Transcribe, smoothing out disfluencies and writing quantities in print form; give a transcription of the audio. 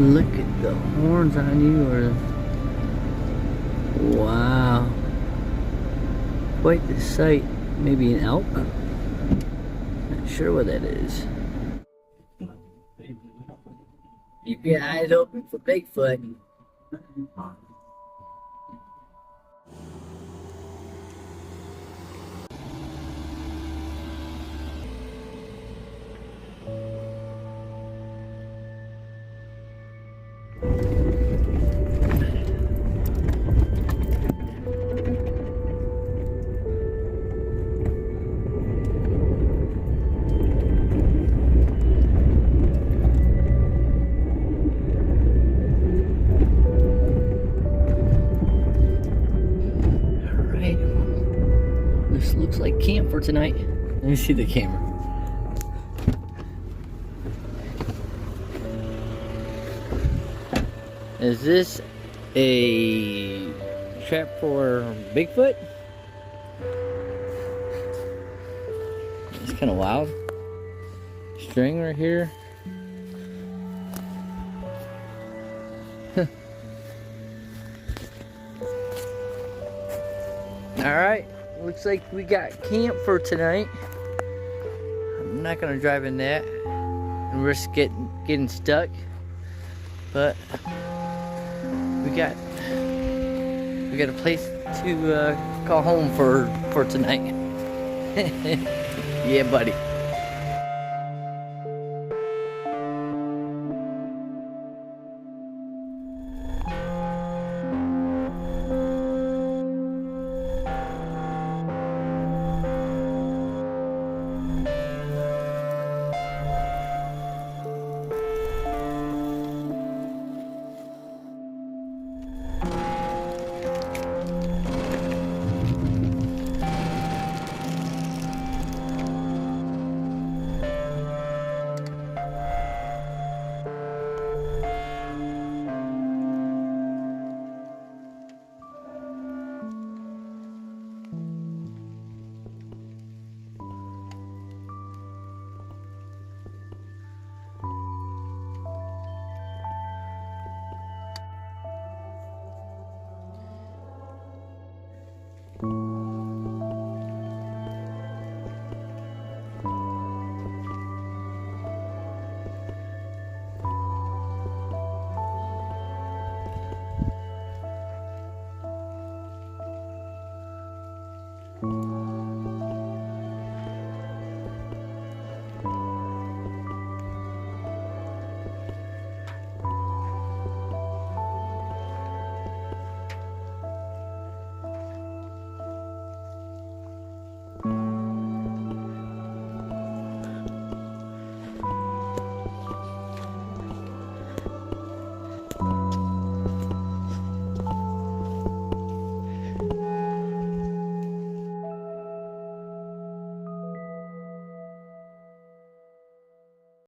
Look at the horns on you, or wow. Quite the sight. Maybe an elk? Not sure what that is. Keep your eyes open for Bigfoot. This looks like camp for tonight. Let me see the camera. Is this a trap for Bigfoot? It's kind of wild. String right here. Alright. Looks like we got camp for tonight. I'm not gonna drive in that and risk getting stuck, but we got a place to call home for tonight. Yeah, buddy.